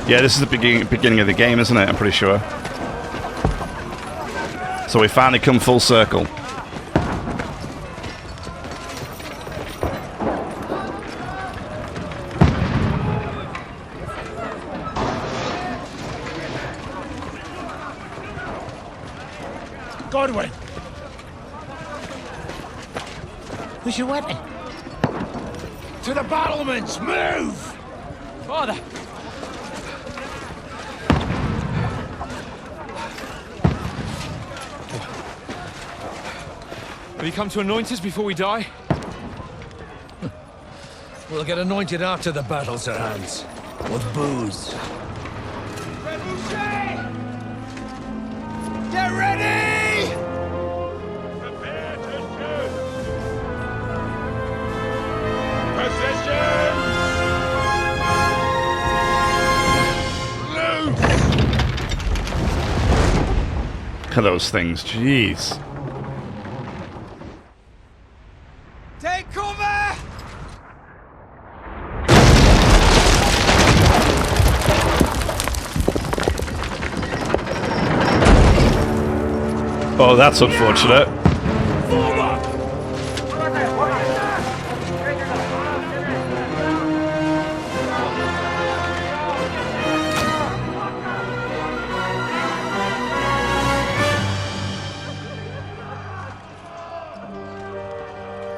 Yeah, this is the beginning of the game, isn't it? I'm pretty sure. So we finally come full circle. Godwin! Where's your weapon? To the battlements! Move! Father! Have you come to anoint us before we die? We'll get anointed after the battle, Sir Hans. With booze. Get ready! Prepare to shoot! Position! Loose! Look at those things, jeez. Take cover! Oh, that's unfortunate.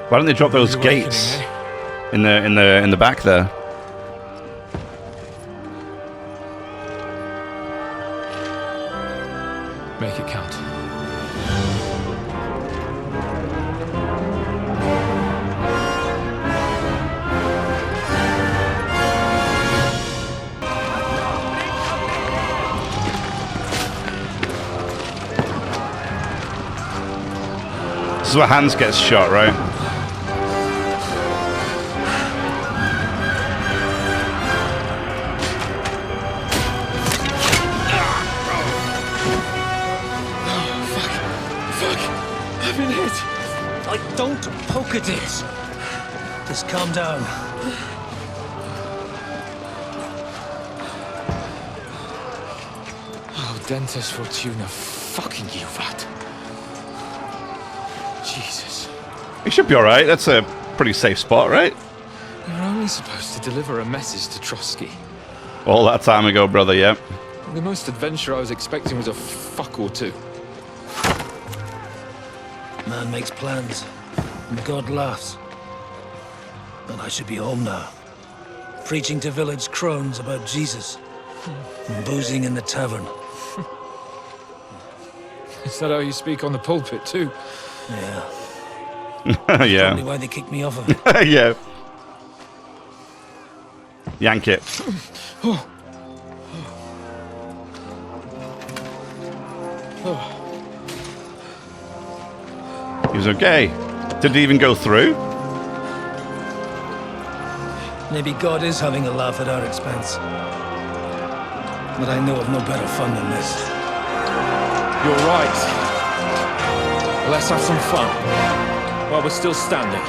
Why don't they drop those gates in the back there? Make it count. This is where Hans gets shot, right? I've been hit! Don't poke at it. Just calm down. Oh, Dentes Fortuna, fucking you, Vat. Jesus. He should be alright. That's a pretty safe spot, right? We were only supposed to deliver a message to Trotsky. All that time ago, brother, yeah. The most adventure I was expecting was a fuck or two. Man makes plans, and God laughs. But I should be home now. Preaching to village crones about Jesus. And boozing in the tavern. Is that how you speak on the pulpit, too? Yeah. Yeah. Probably why they kicked me off of it. Yeah. Yank it. He was okay. Did it even go through? Maybe God is having a laugh at our expense. But I know of no better fun than this. You're right. Let's have some fun. While we're still standing.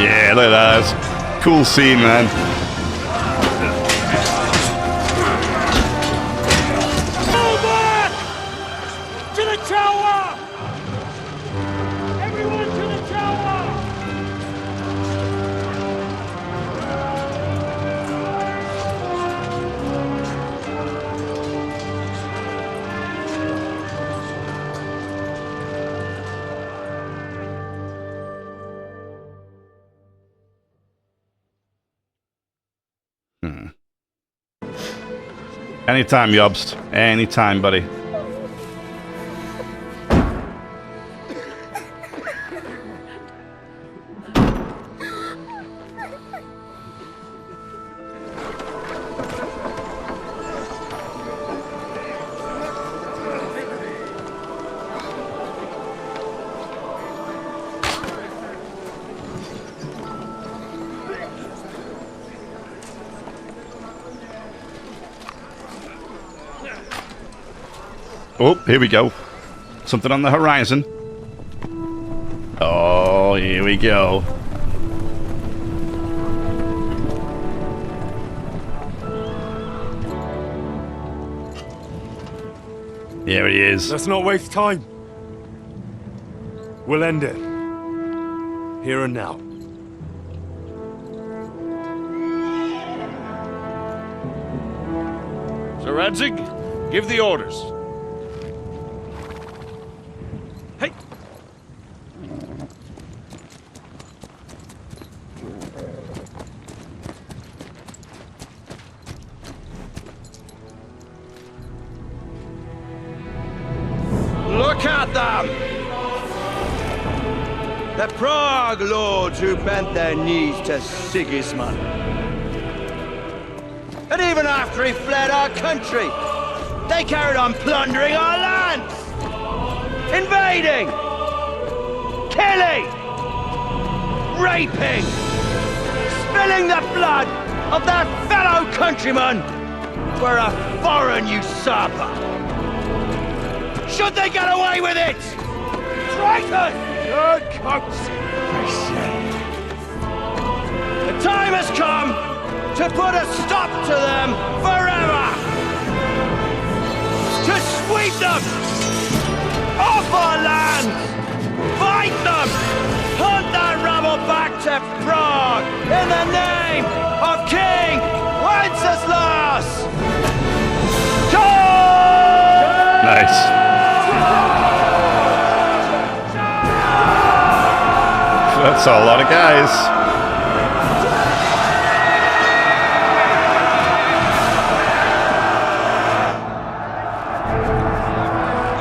Yeah, look at that. That's a cool scene, man. Go back! To the tower! Everyone to the tower! Anytime, Yobst. Anytime, buddy. Oh, here we go. Something on the horizon. Oh, here we go. Here he is. Let's not waste time. We'll end it. Here and now. Sir Radzig, give the orders. Hey! Look at them! The Prague lords who bent their knees to Sigismund. And even after he fled our country, they carried on plundering our lands! Invading! Killing! Raping! Spilling the blood of their fellow countrymen for a foreign usurper! Should they get away with it? Traitors! Good coats! The time has come to put a stop to them forever! To sweep them off our land! Fight them! Hunt that rabble back to Prague in the name of King Wenceslas! Nice. That's a lot of guys.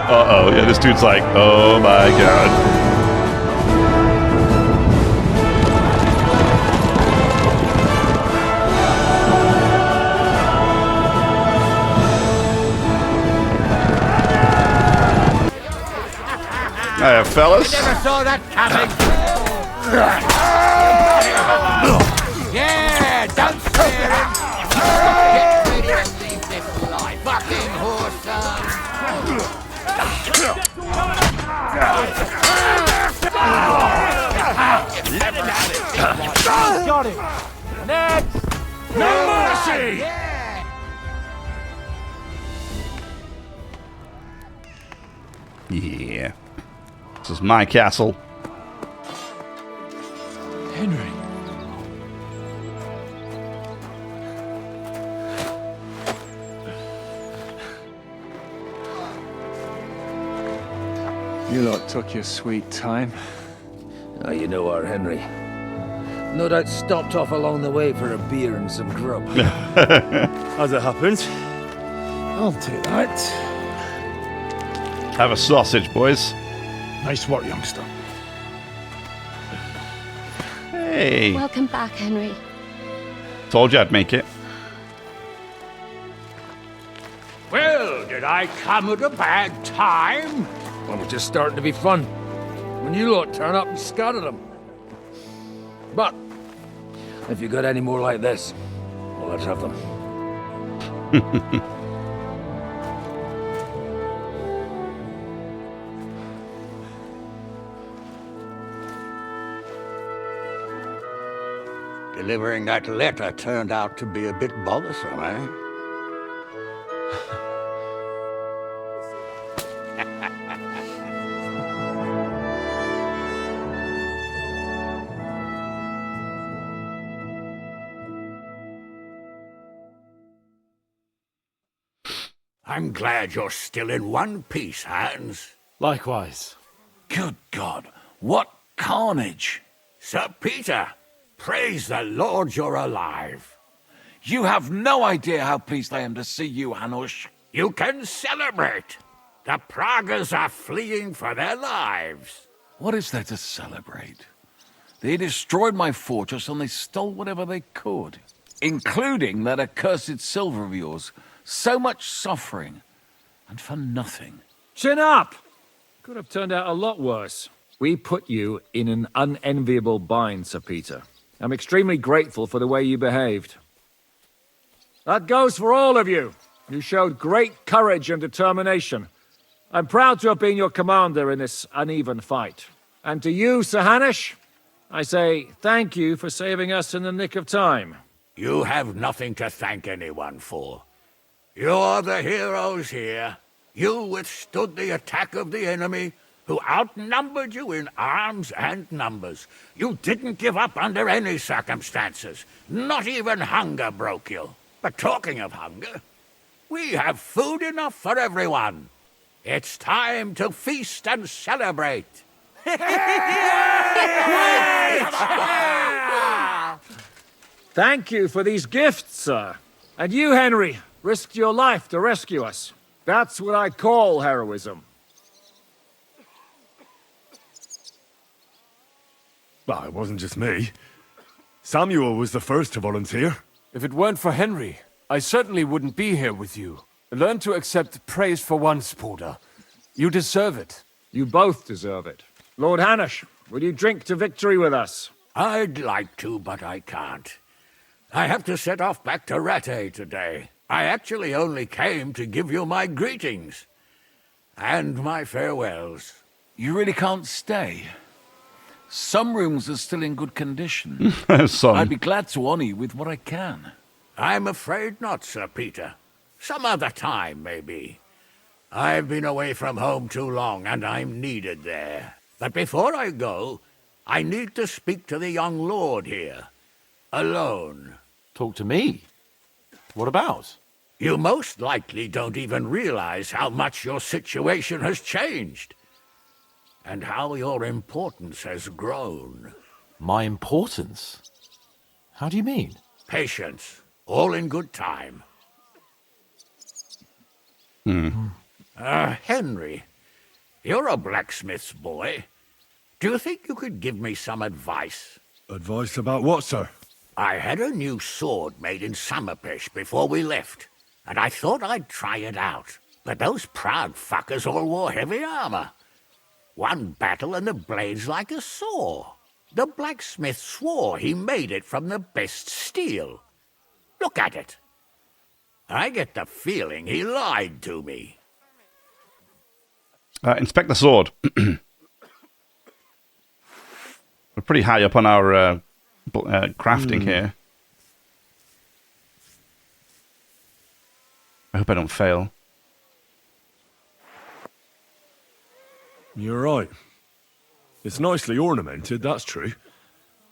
Uh-oh, yeah, this dude's like, oh my god. Hiya, fellas. Never saw that coming. Yeah, don't scare him. Get ready to leave this life. Fucking horse. Got him. Next. No mercy. Yeah. This is my castle. Henry. You lot took your sweet time. Ah, you know our Henry. No doubt stopped off along the way for a beer and some grub. As it happens, I'll take that. Have a sausage, boys. Nice work, youngster. Hey. Welcome back, Henry. Told you I'd make it. Well, did I come at a bad time? Well, we're just starting to be fun. When you lot turn up and scatter them. But, if you got any more like this, well, let's have them. Delivering that letter turned out to be a bit bothersome, eh? I'm glad you're still in one piece, Hans. Likewise. Good God, what carnage! Sir Peter, praise the Lord you're alive. You have no idea how pleased I am to see you, Hanush. You can celebrate. The Pragas are fleeing for their lives. What is there to celebrate? They destroyed my fortress and they stole whatever they could, including that accursed silver of yours. So much suffering, and for nothing. Chin up! Could have turned out a lot worse. We put you in an unenviable bind, Sir Peter. I'm extremely grateful for the way you behaved. That goes for all of you. You showed great courage and determination. I'm proud to have been your commander in this uneven fight. And to you, Sir Hanush, I say thank you for saving us in the nick of time. You have nothing to thank anyone for. You're the heroes here, You withstood the attack of the enemy, who outnumbered you in arms and numbers. You didn't give up under any circumstances. Not even hunger broke you. But talking of hunger, we have food enough for everyone. It's time to feast and celebrate. Thank you for these gifts, sir. And you, Henry, risked your life to rescue us. That's what I call heroism. Well, it wasn't just me. Samuel was the first to volunteer. If it weren't for Henry, I certainly wouldn't be here with you. Learn to accept praise for once, Porter. You deserve it. You both deserve it. Lord Hanush, will you drink to victory with us? I'd like to, but I can't. I have to set off back to Rattay today. I actually only came to give you my greetings. And my farewells. You really can't stay? Some rooms are still in good condition. Some. I'd be glad to honor you with what I can. I'm afraid not, Sir Peter. Some other time, maybe. I've been away from home too long, and I'm needed there. But before I go, I need to speak to the young lord here. Alone. Talk to me? What about? You most likely don't even realize how much your situation has changed. And how your importance has grown. My importance? How do you mean? Patience. All in good time. Henry, you're a blacksmith's boy. Do you think you could give me some advice? Advice about what, sir? I had a new sword made in Summerpish before we left, and I thought I'd try it out. But those proud fuckers all wore heavy armor. One battle and the blade's like a saw. The blacksmith swore he made it from the best steel. Look at it. I get the feeling he lied to me. Inspect the sword. We're pretty high up on our crafting here. I hope I don't fail. You're right. It's nicely ornamented, that's true.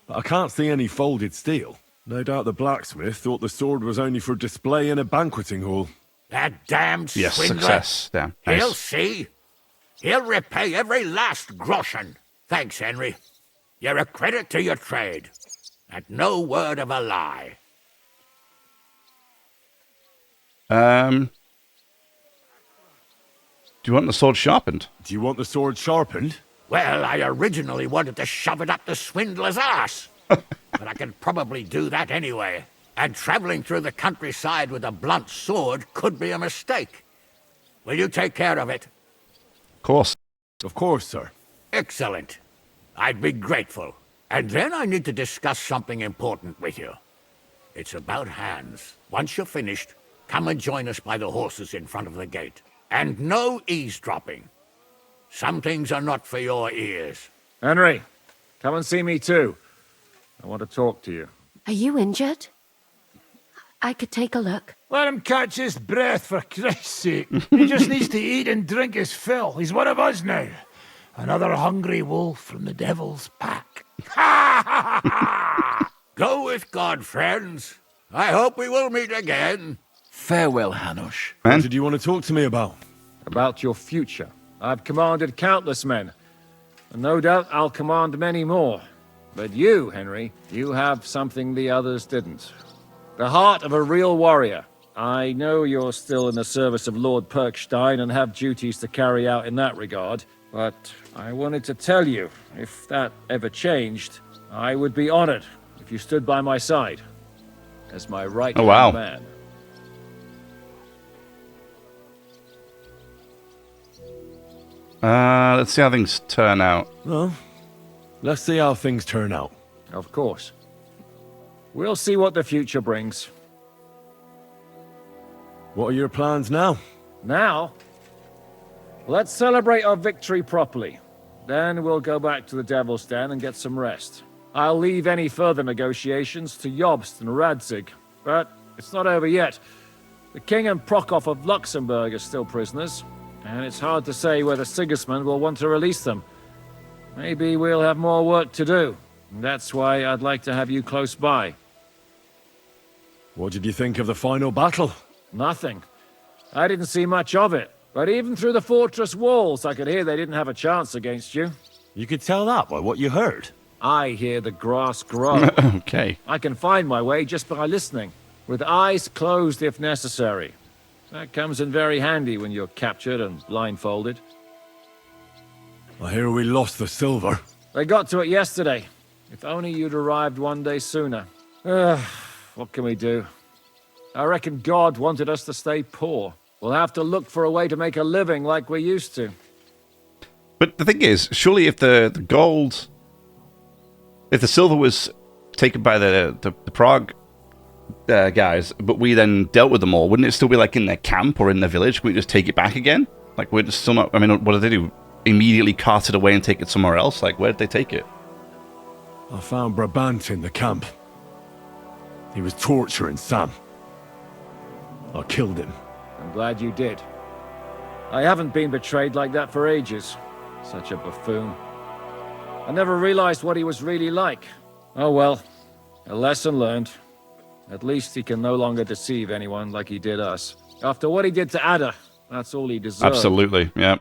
But I can't see any folded steel. No doubt the blacksmith thought the sword was only for display in a banqueting hall. That damned Yes, swindler. success. Damn. Nice. He'll see. He'll repay every last groschen. Thanks, Henry. You're a credit to your trade. And no word of a lie. Do you want the sword sharpened? Do you want the sword sharpened? Well, I originally wanted to shove it up the swindler's ass. But I can probably do that anyway. And traveling through the countryside with a blunt sword could be a mistake. Will you take care of it? Of course. Of course, sir. Excellent. I'd be grateful. And then I need to discuss something important with you. It's about hands. Once you're finished, come and join us by the horses in front of the gate. And no eavesdropping. Some things are not for your ears. Henry, come and see me too. I want to talk to you. Are you injured? I could take a look. Let him catch his breath, for Christ's sake. He just needs to eat and drink his fill. He's one of us now. Another hungry wolf from the devil's pack. Go with God, friends. I hope we will meet again. Farewell, Hanush. What did you want to talk to me about? About your future. I've commanded countless men, and no doubt I'll command many more. But you, Henry, you have something the others didn't. The heart of a real warrior. I know you're still in the service of Lord Perkstein and have duties to carry out in that regard, but I wanted to tell you, if that ever changed, I would be honored if you stood by my side as my right-hand man. Let's see how things turn out. Well, let's see how things turn out. Of course. We'll see what the future brings. What are your plans now? Now, let's celebrate our victory properly. Then we'll go back to the Devil's Den and get some rest. I'll leave any further negotiations to Jobst and Radzig, but it's not over yet. The King and Prokop of Luxembourg are still prisoners. and it's hard to say whether Sigismund will want to release them. Maybe we'll have more work to do. That's why I'd like to have you close by. What did you think of the final battle? Nothing. I didn't see much of it, but even through the fortress walls, I could hear they didn't have a chance against you. You could tell that by what you heard. I hear the grass grow. Okay. I can find my way just by listening, with eyes closed if necessary. That comes in very handy when you're captured and blindfolded. I hear we lost the silver. They got to it yesterday. If only you'd arrived one day sooner. What can we do? I reckon God wanted us to stay poor. We'll have to look for a way to make a living like we used to. But the thing is, surely if the gold... If the silver was taken by the Prague guys, but we then dealt with them all, wouldn't it still be like in their camp or in their village? Can we just take it back again? Like, we're just still not... I mean, what did they do? Immediately cart it away and take it somewhere else? Like, where did they take it? I found Brabant in the camp. He was torturing Sam. I killed him. I'm glad you did. I haven't been betrayed like that for ages. Such a buffoon. I never realized what he was really like. Oh well, a lesson learned. At least he can no longer deceive anyone like he did us. After what he did to Ada, that's all he deserved. Absolutely, yeah.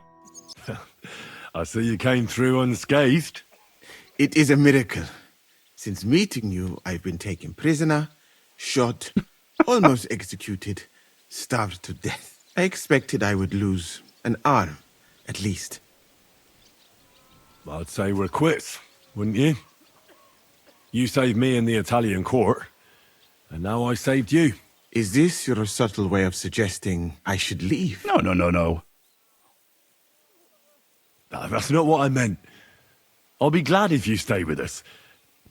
I see you came through unscathed. It is a miracle. Since meeting you, I've been taken prisoner, shot, almost executed, starved to death. I expected I would lose an arm, at least. I'd say we're quits, wouldn't you? You saved me in the Italian court, and now I saved you. Is this your subtle way of suggesting I should leave? No. That's not what I meant. I'll be glad if you stay with us.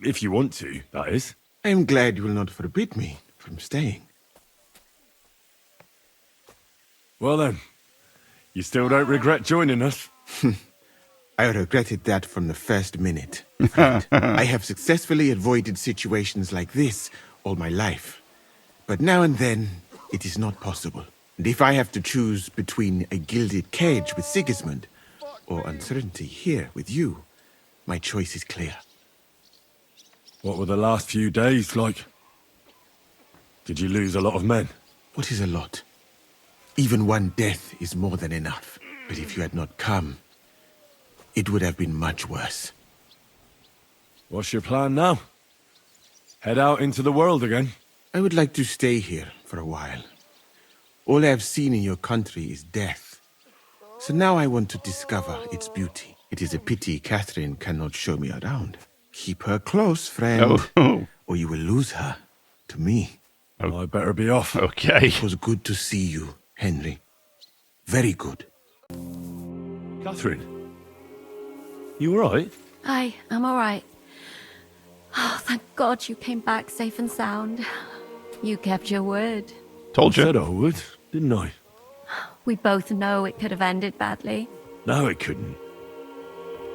If you want to, that is. I am glad you will not forbid me from staying. Well then, you still don't regret joining us? I regretted that from the first minute. Friend. I have successfully avoided situations like this all my life. But now and then, it is not possible. And if I have to choose between a gilded cage with Sigismund or uncertainty here with you, my choice is clear. What were the last few days like? Did you lose a lot of men? What is a lot? Even one death is more than enough. But if you had not come, it would have been much worse. What's your plan now? Head out into the world again? I would like to stay here for a while. All I have seen in your country is death. So now I want to discover its beauty. It is a pity Catherine cannot show me around. Keep her close, friend, or you will lose her to me. Oh, I better be off. Okay. It was good to see you, Henry. Very good. Catherine, you all right? I'm all right. Oh, thank God you came back safe and sound. You kept your word. Told you. I said I would, didn't I? We both know it could have ended badly. No, it couldn't.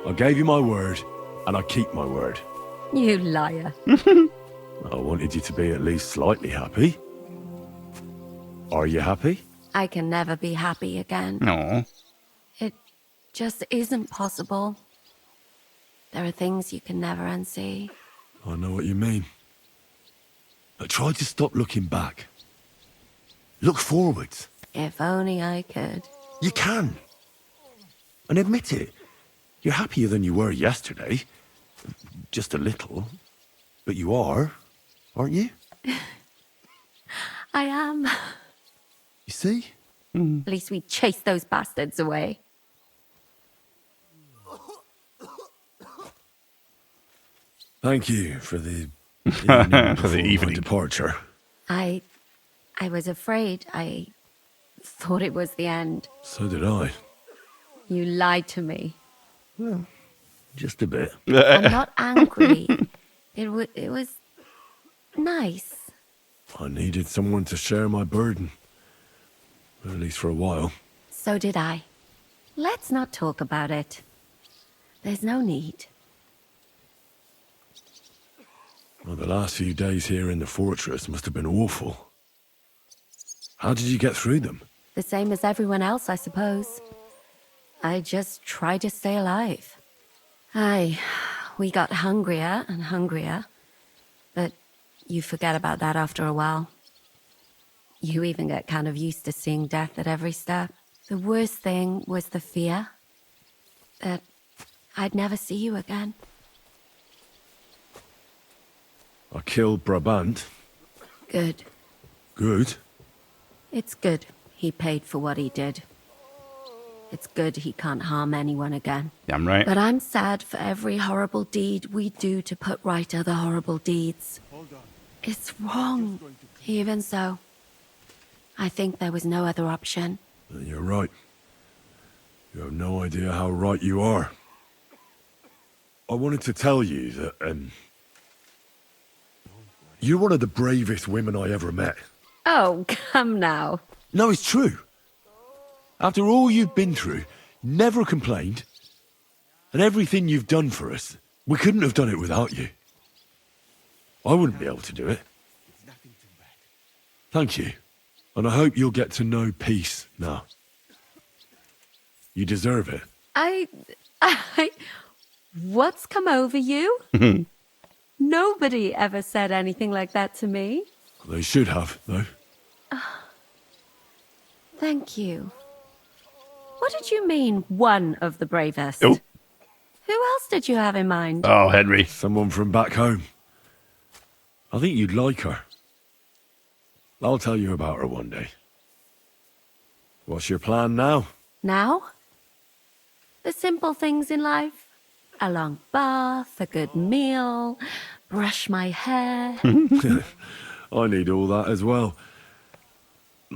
I gave you my word, and I keep my word. You liar. I wanted you to be at least slightly happy. Are you happy? I can never be happy again. No. It just isn't possible. There are things you can never unsee. I know what you mean. But try to stop looking back. Look forwards. If only I could. You can. And admit it. You're happier than you were yesterday. Just a little. But you are, aren't you? I am. You see? At least we chased those bastards away. Thank you for the For the evening departure. I was afraid. I thought it was the end. So did I. You lied to me. Well, just a bit. I'm not angry. It was nice. I needed someone to share my burden. At least for a while. So did I. Let's not talk about it. There's no need. Well, the last few days here in the fortress must have been awful. How did you get through them? The same as everyone else, I suppose. I just try to stay alive. We got hungrier and hungrier, but you forget about that after a while. You even get kind of used to seeing death at every step. The worst thing was the fear that I'd never see you again. I killed Brabant. Good. Good. It's good he paid for what he did. It's good he can't harm anyone again. Damn right. But I'm sad for every horrible deed we do to put right other horrible deeds. It's wrong. Even so, I think there was no other option. You're right. You have no idea how right you are. I wanted to tell you that, you're one of the bravest women I ever met. Oh, come now. No, it's true. After all you've been through, never complained. And everything you've done for us, we couldn't have done it without you. I wouldn't be able to do it. Thank you. And I hope you'll get to know peace now. You deserve it. What's come over you? Nobody ever said anything like that to me. They should have, though. Thank you. What did you mean, one of the bravest? Oh. Who else did you have in mind? Oh, Henry. Someone from back home. I think you'd like her. I'll tell you about her one day. What's your plan now? Now? The simple things in life. A long bath, a good meal, brush my hair. I need all that as well.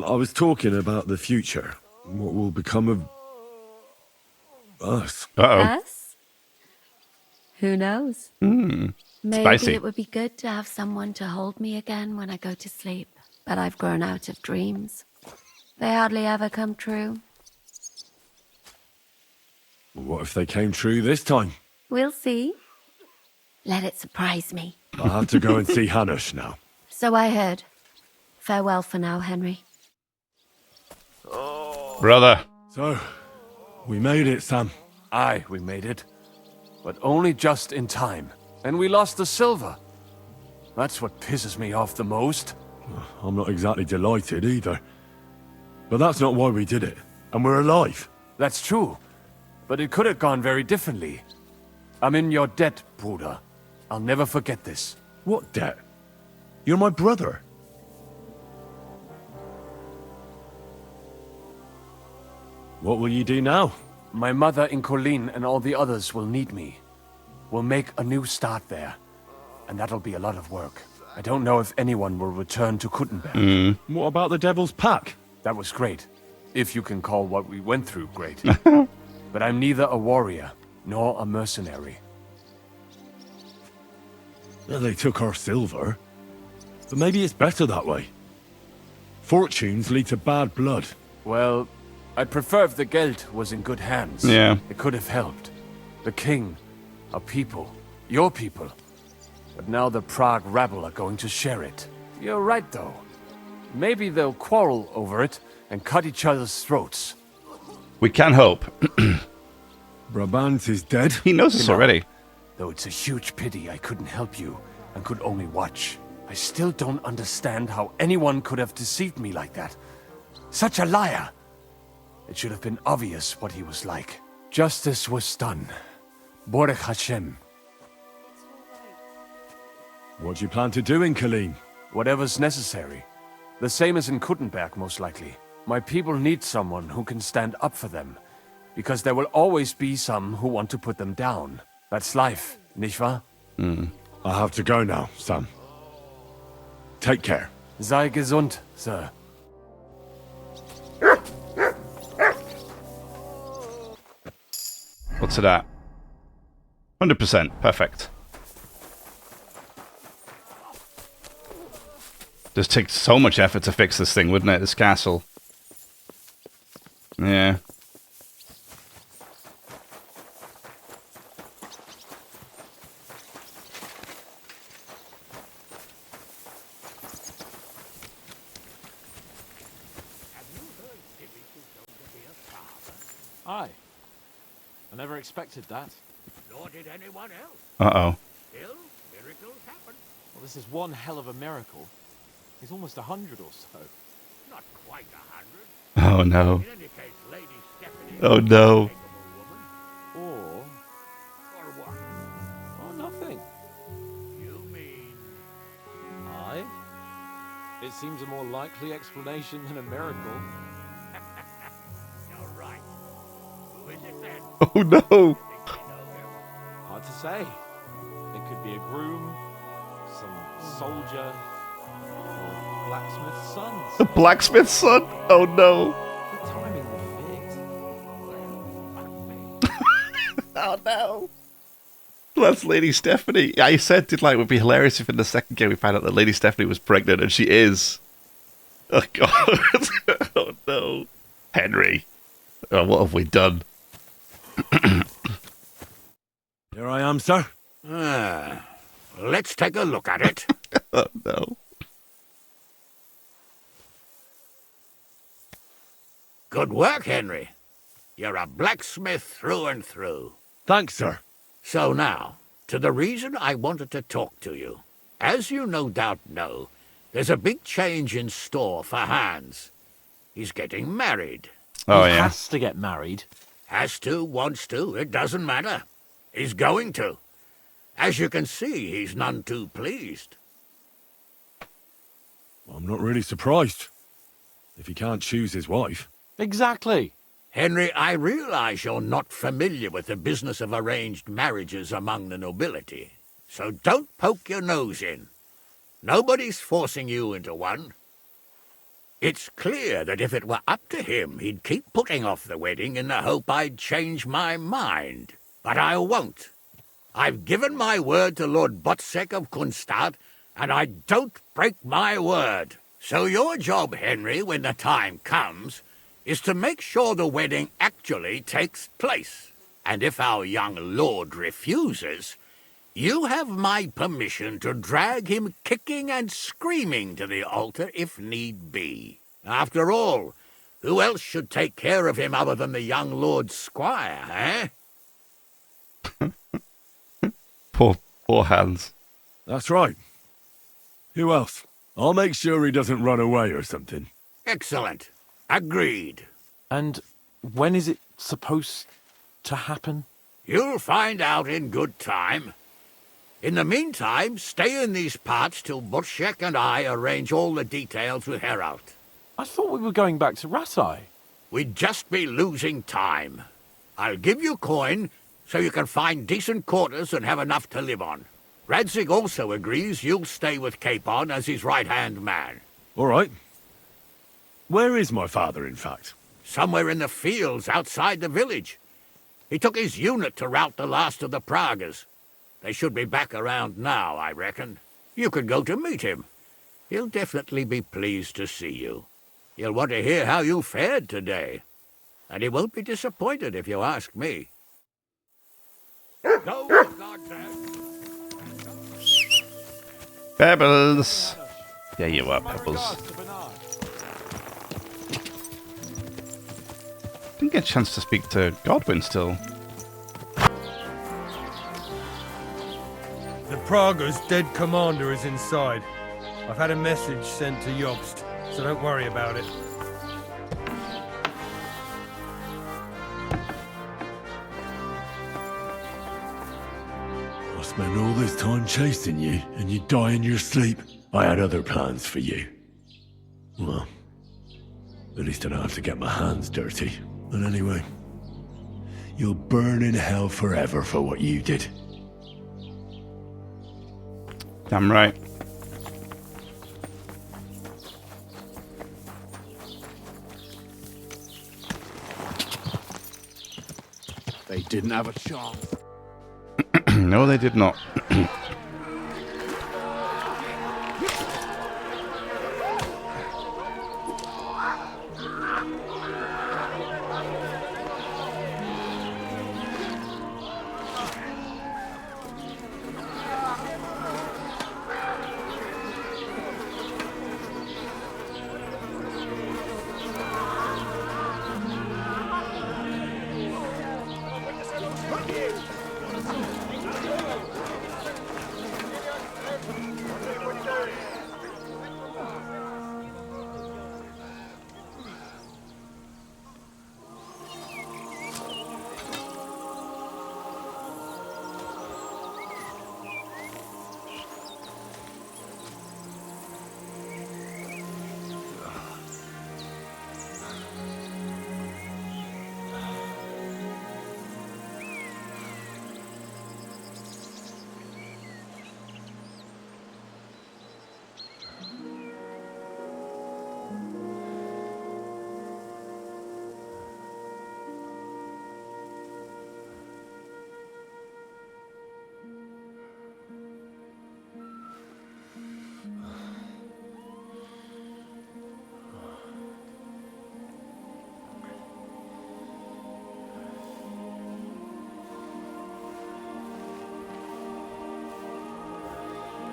I was talking about the future. What will become of us? Uh-oh. Us? Who knows? Maybe Spicy. it would be good to have someone to hold me again when I go to sleep. But I've grown out of dreams. They hardly ever come true. What if they came true this time? We'll see. Let it surprise me. I have to go and see Hanush now. So I heard. Farewell for now, Henry. Brother. So, we made it, Sam. Aye, we made it. But only just in time. And we lost the silver. That's what pisses me off the most. I'm not exactly delighted either. But that's not why we did it. And we're alive. That's true. But it could have gone very differently. I'm in your debt, Bruder. I'll never forget this. What debt? You're my brother. What will you do now? My mother in Colleen and all the others will need me. We'll make a new start there. And that'll be a lot of work. I don't know if anyone will return to Kuttenberg. What about the Devil's Pack? That was great. If you can call what we went through great. But I'm neither a warrior, nor a mercenary. Well, they took our silver. But maybe it's better that way. Fortunes lead to bad blood. Well, I'd prefer if the Geld was in good hands. Yeah. It could have helped. The king, our people, your people. But now the Prague rabble are going to share it. You're right, though. Maybe they'll quarrel over it and cut each other's throats. We can hope. Brabant is dead. He knows this already. Though it's a huge pity I couldn't help you and could only watch. I still don't understand how anyone could have deceived me like that. Such a liar! It should have been obvious what he was like. Justice was done. Baruch Hashem. What do you plan to do in Colleen? Whatever's necessary. The same as in Kuttenberg, most likely. My people need someone who can stand up for them. Because there will always be some who want to put them down. That's life, nicht wahr? I have to go now, Sam. Take care. Sei gesund, sir. What's it at? 100%. Perfect. Just takes so much effort to fix this thing, wouldn't it? This castle. Yeah. Aye. I never expected that. Nor did anyone else. Uh-oh. Still, miracles happen. Well, this is one hell of a miracle. He's almost 100 or so. Not quite 100. Oh, no. In any case, Lady Stephanie... Oh, no. Or what? Oh, nothing. You mean... I? It seems a more likely explanation than a miracle. You're right. Who is it then? Oh, no. Hard to say. It could be a groom, some soldier, or a blacksmith's son. The blacksmith's son? Oh, no. The timing will fit. Oh, no. That's Lady Stephanie. I said it would be hilarious if in the second game we find out that Lady Stephanie was pregnant, and she is. Oh, God. Oh, no. Henry. Oh, what have we done? Here I am, sir. Let's take a look at it. Oh, no. Good work, Henry. You're a blacksmith through and through. Thanks, sir. So now, to the reason I wanted to talk to you. As you no doubt know, there's a big change in store for Hans. He's getting married. Oh, He yeah. has to get married. Has to, wants to, it doesn't matter. He's going to. As you can see, he's none too pleased. I'm not really surprised. If he can't choose his wife. Exactly. Henry, I realize you're not familiar with the business of arranged marriages among the nobility, so don't poke your nose in. Nobody's forcing you into one. It's clear that if it were up to him, he'd keep putting off the wedding in the hope I'd change my mind. But I won't. I've given my word to Lord Botsek of Kunstad, and I don't break my word. So your job, Henry, when the time comes, is to make sure the wedding actually takes place. And if our young lord refuses, you have my permission to drag him kicking and screaming to the altar if need be. After all, who else should take care of him other than the young lord's squire, eh? Poor Hans. That's right. Who else? I'll make sure he doesn't run away or something. Excellent. Agreed. And when is it supposed to happen? You'll find out in good time. In the meantime, stay in these parts till Botsek and I arrange all the details with Herald. I thought we were going back to Ratai. We'd just be losing time. I'll give you coin so you can find decent quarters and have enough to live on. Radzig also agrees you'll stay with Capon as his right-hand man. All right. Where is my father, in fact? Somewhere in the fields outside the village. He took his unit to rout the last of the Pragas. They should be back around now, I reckon. You could go to meet him. He'll definitely be pleased to see you. He'll want to hear how you fared today. And he won't be disappointed if you ask me. Go, for God's sake. Pebbles. There you are, Pebbles. Didn't get a chance to speak to Godwin still. The Praga's dead commander is inside. I've had a message sent to Jobst, so don't worry about it. I spent all this time chasing you, and you die in your sleep. I had other plans for you. Well, at least I don't have to get my hands dirty. But anyway, you'll burn in hell forever for what you did. Damn right. They didn't have a chance. No, they did not.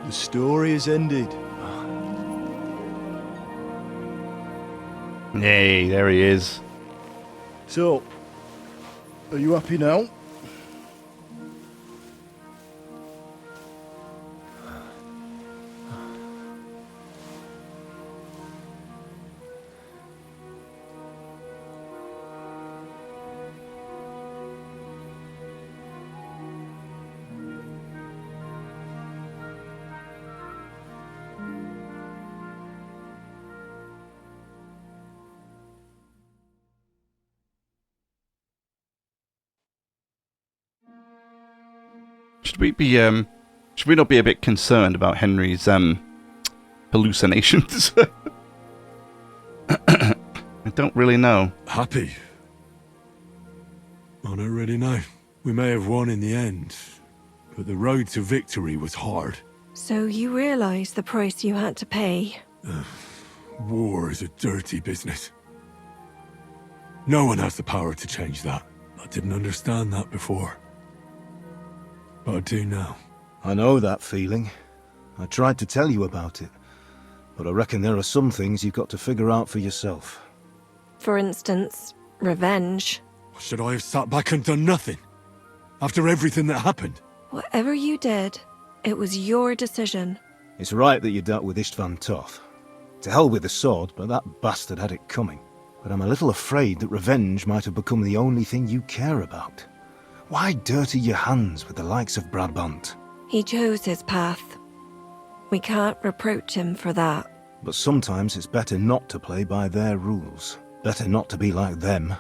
The story is ended. Yay, there he is. So, are you happy now? Should we not be a bit concerned about Henry's hallucinations? I don't really know. Happy? I don't really know. We may have won in the end, but the road to victory was hard. So you realize the price you had to pay? War is a dirty business. No one has the power to change that. I didn't understand that before. But I do now. I know that feeling. I tried to tell you about it, but I reckon there are some things you've got to figure out for yourself. For instance, revenge. Should I have sat back and done nothing? After everything that happened? Whatever you did, it was your decision. It's right that you dealt with Istvan Toth. To hell with the sword, but that bastard had it coming. But I'm a little afraid that revenge might have become the only thing you care about. Why dirty your hands with the likes of Brabant? He chose his path. We can't reproach him for that. But sometimes it's better not to play by their rules. Better not to be like them.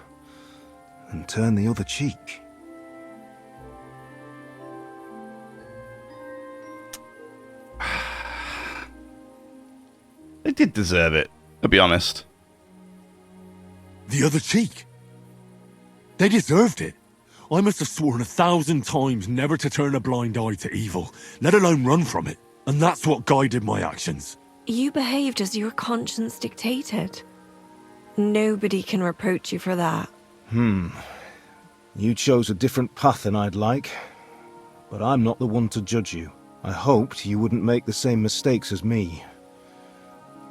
And turn the other cheek. They did deserve it, to be honest. The other cheek? They deserved it. I must have sworn 1,000 times never to turn a blind eye to evil, let alone run from it. And that's what guided my actions. You behaved as your conscience dictated. Nobody can reproach you for that. You chose a different path than I'd like, but I'm not the one to judge you. I hoped you wouldn't make the same mistakes as me.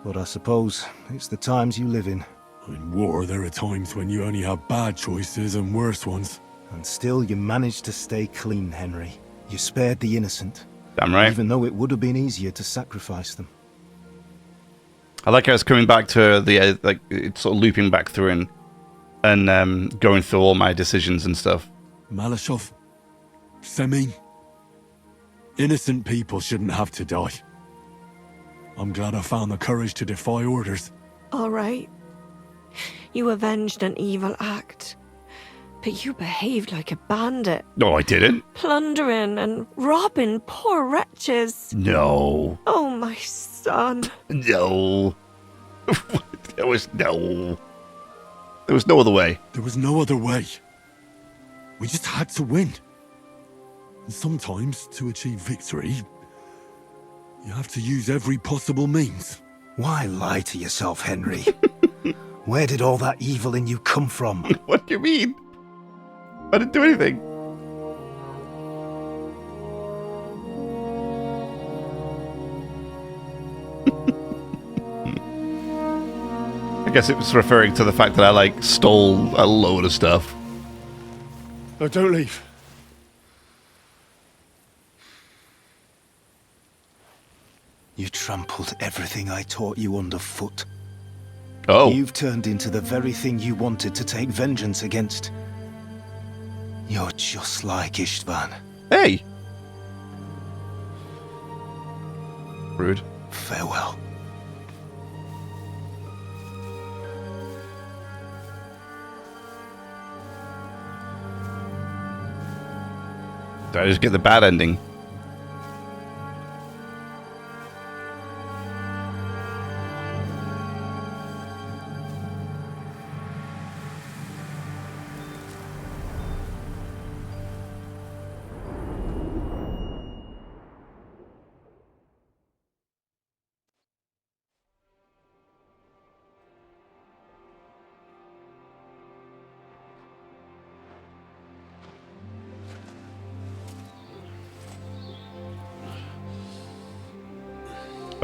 But I suppose it's the times you live in. In war, there are times when you only have bad choices and worse ones. And still you managed to stay clean, Henry. You spared the innocent. Damn right. Even though it would have been easier to sacrifice them. I like how it's coming back to the it's sort of looping back through and going through all my decisions and stuff. Malashov, Semin, innocent people shouldn't have to die. I'm glad I found the courage to defy orders. All right. You avenged an evil act. But you behaved like a bandit. No, I didn't. Plundering and robbing poor wretches. No. Oh, my son. No. There was no other way. There was no other way. We just had to win. And sometimes, to achieve victory, you have to use every possible means. Why lie to yourself, Henry? Where did all that evil in you come from? What do you mean? I didn't do anything. I guess it was referring to the fact that I, stole a load of stuff. Oh, don't leave. You trampled everything I taught you underfoot. Oh. You've turned into the very thing you wanted to take vengeance against. You're just like Istvan. Hey! Rude. Farewell. Did I just get the bad ending?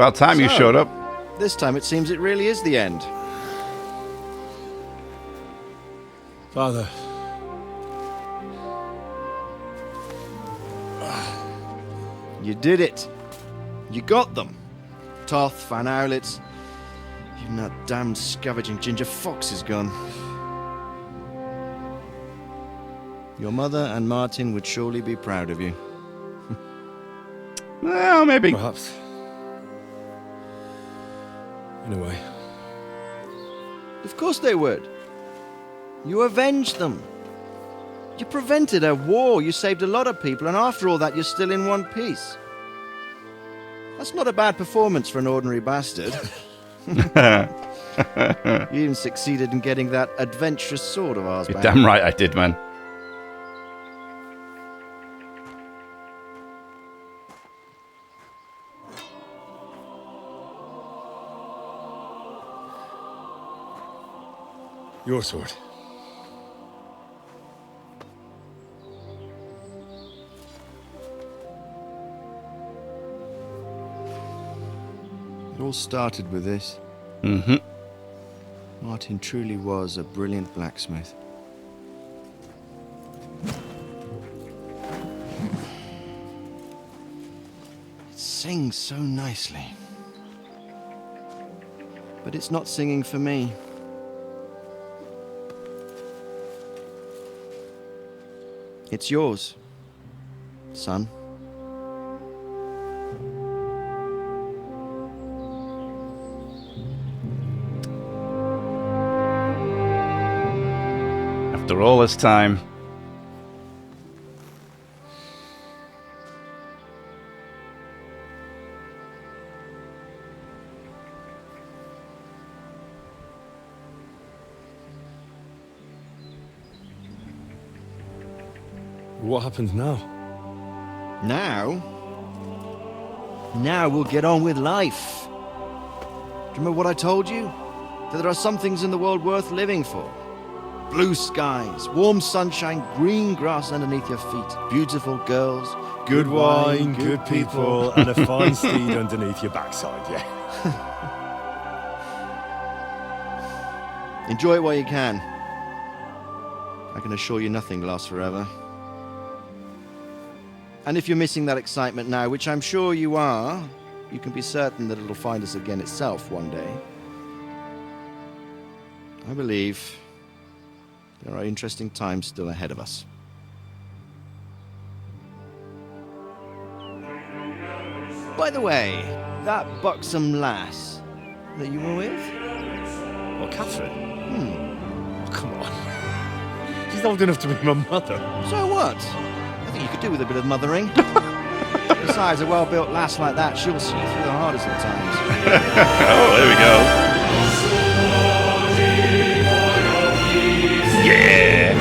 About time you showed up. This time it seems it really is the end. Father. You did it. You got them. Toth, Van Owlitz. Even that damned scavenging ginger fox is gone. Your mother and Martin would surely be proud of you. Well, maybe. Perhaps. In a way. Of course they would. You avenged them. You prevented a war. You saved a lot of people, and after all that, you're still in one piece. That's not a bad performance for an ordinary bastard. You even succeeded in getting that adventurous sword of ours You're back. damn right I did, man. Your sword. It all started with this. Mm-hmm. Martin truly was a brilliant blacksmith. It sings so nicely. But it's not singing for me. It's yours, son. After all this time. What happens now? Now? Now we'll get on with life. Do you remember what I told you? That there are some things in the world worth living for. Blue skies, warm sunshine, green grass underneath your feet, beautiful girls, Good wine, good people, and a fine steed underneath your backside, yeah. Enjoy it while you can. I can assure you nothing lasts forever. And if you're missing that excitement now, which I'm sure you are, you can be certain that it'll find us again itself one day. I believe there are interesting times still ahead of us. By the way, that buxom lass that you were with? What, Catherine? Oh, come on. She's old enough to be my mother. So what? I think you could do with a bit of mothering. Besides, a well-built lass like that, she'll see you through the hardest of times. Oh, there we go. Yeah!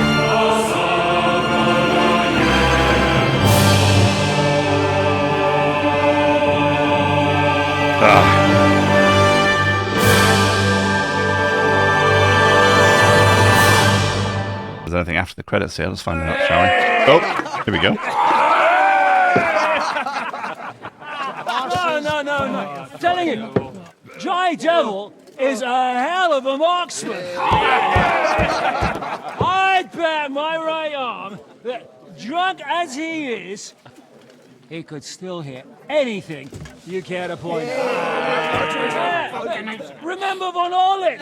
Is there anything after the credits here? Let's find out, shall we? Oh, here we go. No. I'm telling you, Jai Devil is a hell of a marksman. I'd bet my right arm that, drunk as he is, he could still hit anything you care to point out. Remember Von Orlitz?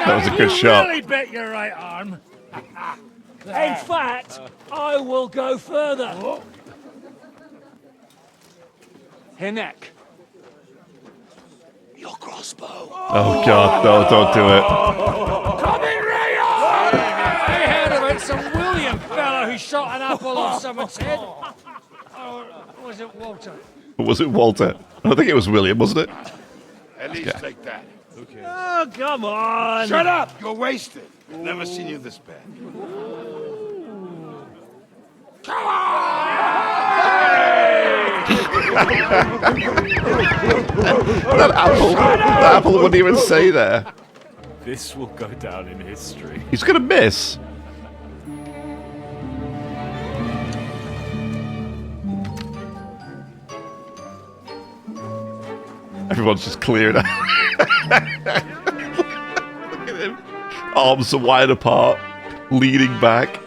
That was a good shot. You really bet your right arm. In fact, I will go further. Her neck. Your crossbow. Oh, God. No, don't do it. Coming right on! I heard about some William fella who shot an apple off someone's head. Or was it Walter? Was it Walter? I think it was William, wasn't it? At least take that. Oh, come on! Shut up! You're wasted. Never seen you this bad. Come on! That apple wouldn't even say there. This will go down in history. He's going to miss. Everyone's just cleared out. Look at him. Arms are wide apart, leaning back.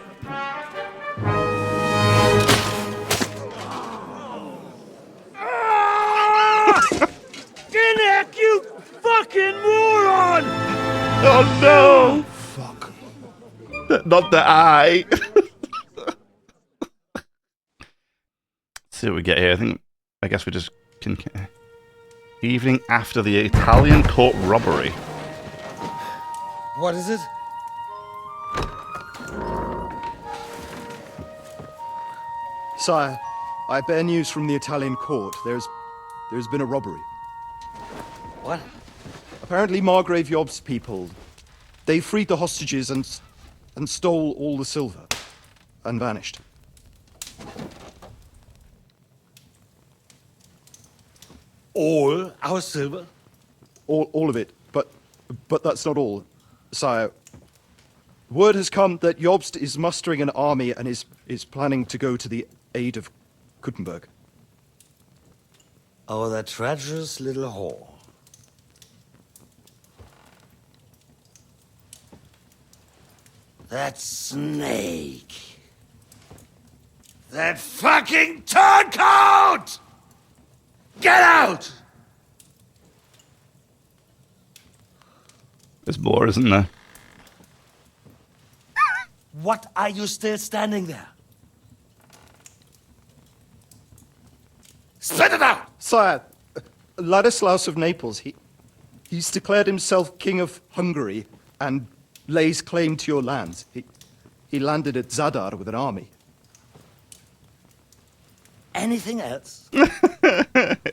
Kinnick, you fucking moron! Oh no! Fuck. Not the eye. Let's see what we get here. I guess we just can. Evening after the Italian court robbery. What is it? Sire, I bear news from the Italian court. There's been a robbery. What? Apparently Margrave Yob's people, they freed the hostages and stole all the silver and vanished. All our silver? All of it, but that's not all, sire. Word has come that Jobst is mustering an army and is planning to go to the aid of Gutenberg. Oh, that treacherous little whore. That snake. That fucking turncoat! Get out! There's more, isn't there? What are you still standing there? Spit it out! Sire, Ladislaus of Naples, he's declared himself King of Hungary and lays claim to your lands. He landed at Zadar with an army. Anything else?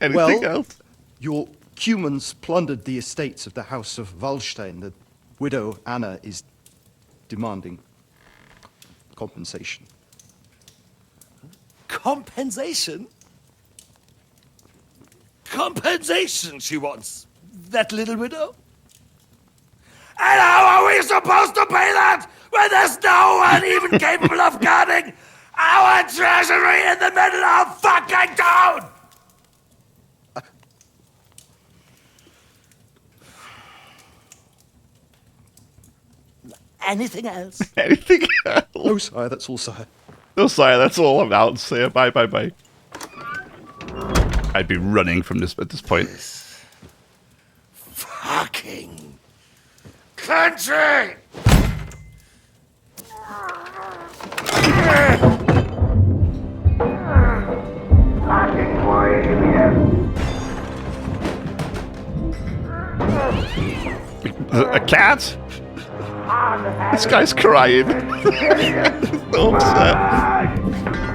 Anything else? Your Cumans plundered the estates of the House of Wallstein. The widow Anna is demanding compensation. Compensation? Compensation she wants. That little widow? And how are we supposed to pay that when there's no one even capable of guarding our treasury in the middle of fucking town? Anything else? Anything else? No, sire, that's all, sire. No, sire, that's all I'm out. Say bye, bye, bye. I'd be running from this at this point. Fucking country! Fucking A cat? This guy's crying. So upset.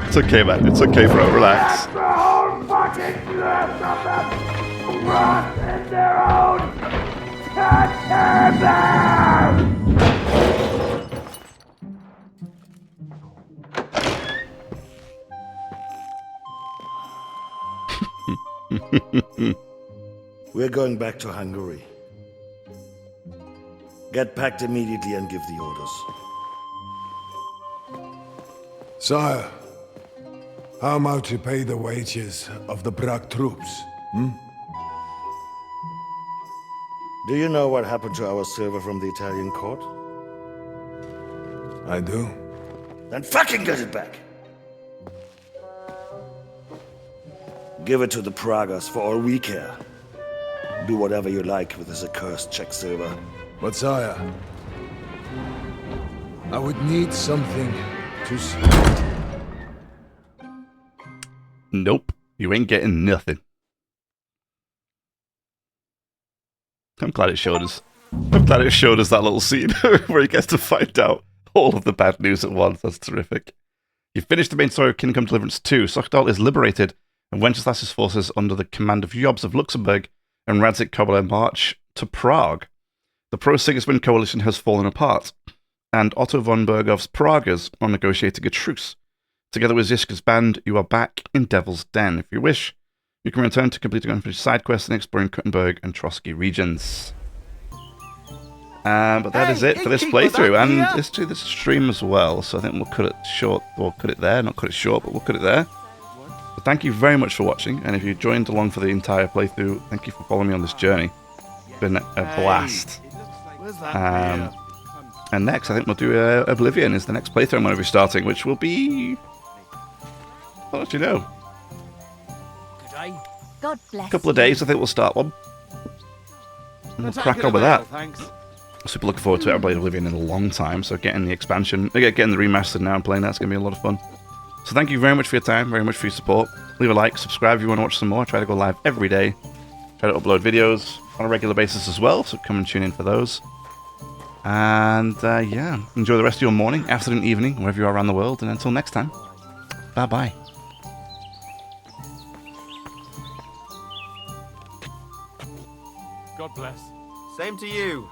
It's okay, man. It's okay, bro. Relax. We're going back to Hungary. Get packed immediately and give the orders. Sire, how am I to pay the wages of the Prague troops? Do you know what happened to our silver from the Italian court? I do. Then fucking get it back! Give it to the Pragas for all we care. Do whatever you like with this accursed Czech silver. But sire, I would need something to see. Nope. You ain't getting nothing. I'm glad it showed us. I'm glad it showed us that little scene where he gets to find out all of the bad news at once. That's terrific. You finished the main story of Kingdom Come Deliverance II. Sochdal is liberated, and Wenceslas's forces under the command of Jobs of Luxembourg and Radzik Kobyla march to Prague. The pro-Sigismund coalition has fallen apart, and Otto von Bergov's Pragas are negotiating a truce. Together with Ziska's band, you are back in Devil's Den. If you wish, you can return to complete unfinished side quests and exploring Kuttenberg and Trotsky regions. But that is it for this playthrough, and let's do this stream as well. So I think we'll cut it short, or cut it there, not cut it short, but we'll cut it there. But thank you very much for watching, and if you joined along for the entire playthrough, thank you for following me on this journey. It's been a blast. And next, I think we'll do Oblivion is the next playthrough I'm going to be starting, which will be... I'll let you know. God bless A couple of days, I think we'll start one. And we'll crack on with that. Super looking forward to it. I've played Oblivion in a long time, so getting the expansion, getting the remastered now and playing that's going to be a lot of fun. So thank you very much for your time, very much for your support. Leave a like, subscribe if you want to watch some more. I try to go live every day. Try to upload videos on a regular basis as well, so come and tune in for those. And yeah, enjoy the rest of your morning, afternoon, evening, wherever you are around the world. And until next time, bye-bye. God bless. Same to you.